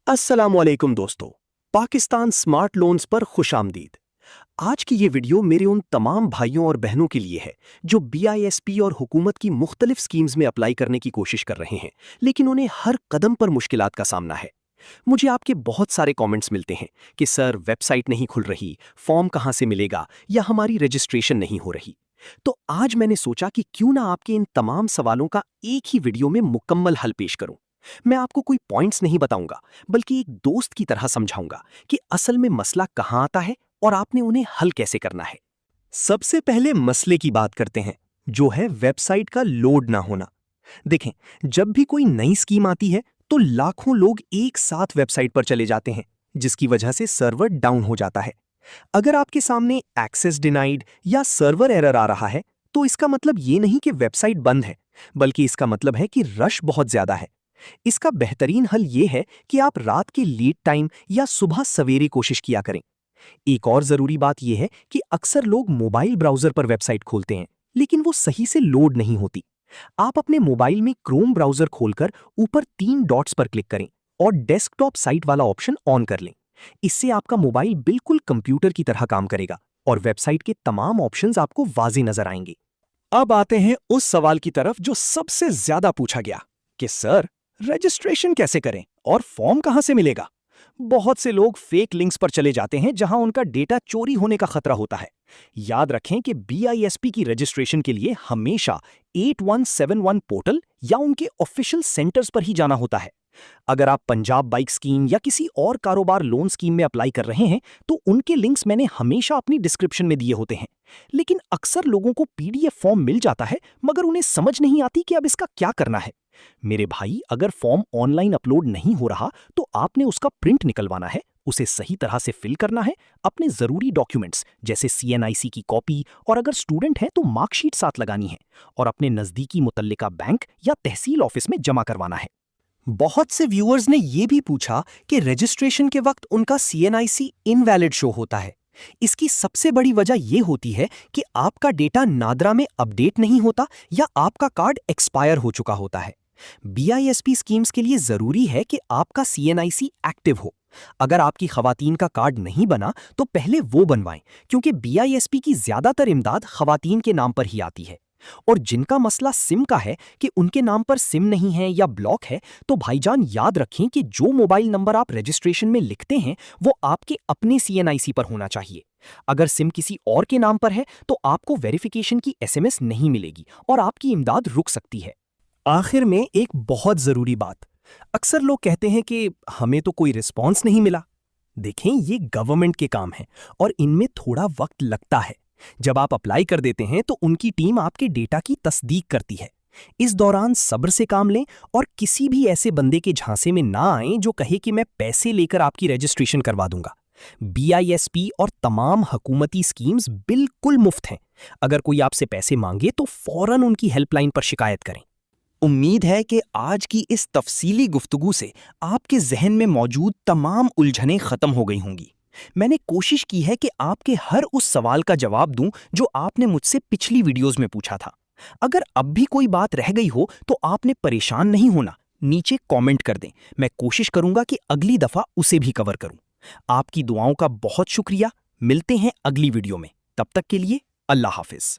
अस्सलामुअलैकुम दोस्तों। Pakistan smart loans पर खुशामदीद। आज की ये वीडियो मेरे उन तमाम भाइयों और बहनों के लिए है जो बीआईएसपी और हुकूमत की मुख्तलिफ स्कीम्स में अप्लाई करने की कोशिश कर रहे हैं, लेकिन उन्हें हर कदम पर मुश्किलात का सामना है। मुझे आपके बहुत सारे कमेंट्स मिलते हैं कि सर वेबसाइट नहीं खुल रही, फॉर्म कहाँ से मिलेगा या हमारी रजिस्ट्रेशन नहीं हो रही। तो आज मैंने सोचा कि क्यों ना आपके इन तमाम सवालों का एक ही वीडियो में मुकम्मल हल पेश करूं। मैं आपको कोई पॉइंट्स नहीं बताऊंगा, बल्कि एक दोस्त की तरह समझाऊंगा कि असल में मसला कहां आता है और आपने उन्हें हल कैसे करना है। सबसे पहले मसले की बात करते हैं, जो है वेबसाइट का लोड ना होना। देखें, जब भी कोई नई स्कीम आती है तो लाखों लोग एक साथ वेबसाइट पर चले जाते हैं, जिसकी वजह से सर्वर डाउन हो जाता है। अगर आपके सामने एक्सेस डिनाइड या सर्वर एरर आ रहा है, तो इसका मतलब ये नहीं कि वेबसाइट बंद है, बल्कि इसका मतलब है कि रश बहुत ज्यादा है। इसका बेहतरीन हल ये है कि आप रात के लीड टाइम या सुबह सवेरे कोशिश किया करें। एक और जरूरी बात यह है कि अक्सर लोग मोबाइल ब्राउजर पर वेबसाइट खोलते हैं, लेकिन वो सही से लोड नहीं होती। आप अपने मोबाइल में क्रोम ब्राउजर खोलकर ऊपर 3 डॉट्स पर क्लिक करें और डेस्कटॉप साइट वाला ऑप्शन ऑन कर लें। इससे आपका मोबाइल बिल्कुल कंप्यूटर की तरह काम करेगा और वेबसाइट के तमाम ऑप्शंस आपको वाज़ेह नजर आएंगे। अब आते हैं उस सवाल की तरफ जो सबसे ज्यादा पूछा गया कि सर, रजिस्ट्रेशन कैसे करें और फॉर्म कहां से मिलेगा। बहुत से लोग फेक लिंक्स पर चले जाते हैं जहां उनका डेटा चोरी होने का खतरा होता है। याद रखें कि बीआईएसपी की रजिस्ट्रेशन के लिए हमेशा 8171 पोर्टल या उनके ऑफिशियल सेंटर्स पर ही जाना होता है। अगर आप पंजाब बाइक स्कीम या किसी और कारोबार लोन स्कीम में अप्लाई कर रहे हैं, तो उनके लिंक्स मैंने हमेशा अपनी डिस्क्रिप्शन में दिए होते हैं। लेकिन अक्सर लोगों को पीडीएफ फॉर्म मिल जाता है, मगर उन्हें समझ नहीं आती कि अब इसका क्या करना है। मेरे भाई, अगर फॉर्म ऑनलाइन अपलोड नहीं हो रहा, तो आपने उसका प्रिंट निकलवाना है, उसे सही तरह से फिल करना है, अपने जरूरी डॉक्यूमेंट्स जैसे सीएनआईसी की कॉपी और अगर स्टूडेंट हैं तो मार्कशीट साथ लगानी है और अपने नजदीकी मुतल्लिका बैंक या तहसील ऑफिस में जमा करवाना है। बहुत से व्यूअर्स ने यह भी पूछा कि रजिस्ट्रेशन के वक्त उनका सीएनआईसी इनवैलिड शो होता है। इसकी सबसे बड़ी वजह यह होती है कि आपका डेटा नादरा में अपडेट नहीं होता या आपका कार्ड एक्सपायर हो चुका होता है। बीआईएसपी स्कीम्स के लिए जरूरी है कि आपका सीएनआईसी एक्टिव हो। अगर आपकी खवातीन का कार्ड नहीं बना तो पहले वो बनवाएं, क्योंकि बीआईएसपी की ज्यादातर इमदाद खवातीन के नाम पर ही आती है। और जिनका मसला सिम का है कि उनके नाम पर सिम नहीं है या ब्लॉक है, तो भाईजान याद रखें कि जो मोबाइल नंबर आप रजिस्ट्रेशन में लिखते हैं वो आपके अपने सीएनआईसी पर होना चाहिए। अगर सिम किसी और के नाम पर है तो आपको वेरिफिकेशन की एसएमएस नहीं मिलेगी और आपकी इमदाद रुक सकती है। आखिर में एक बहुत जरूरी बात, अक्सर लोग कहते हैं कि हमें तो कोई रिस्पॉन्स नहीं मिला। देखें, ये गवर्नमेंट के काम है और इनमें थोड़ा वक्त लगता है। जब आप अप्लाई कर देते हैं तो उनकी टीम आपके डेटा की तस्दीक करती है। इस दौरान सब्र से काम लें और किसी भी ऐसे बंदे के झांसे में ना आएं जो कहे कि मैं पैसे लेकर आपकी रजिस्ट्रेशन करवा दूंगा। बीआईएसपी और तमाम हुकूमती स्कीम्स बिल्कुल मुफ्त हैं। अगर कोई आपसे पैसे मांगे तो फौरन उनकी हेल्पलाइन पर शिकायत करें। उम्मीद है कि आज की इस तफसीली गुफ्तगू से आपके जहन में मौजूद तमाम उलझनें खत्म हो गई होंगी। मैंने कोशिश की है कि आपके हर उस सवाल का जवाब दूं जो आपने मुझसे पिछली वीडियोस में पूछा था। अगर अब भी कोई बात रह गई हो तो आपने परेशान नहीं होना, नीचे कमेंट कर दें। मैं कोशिश करूंगा कि अगली दफा उसे भी कवर करूं। आपकी दुआओं का बहुत शुक्रिया। मिलते हैं अगली वीडियो में, तब तक के लिए अल्लाह हाफिज।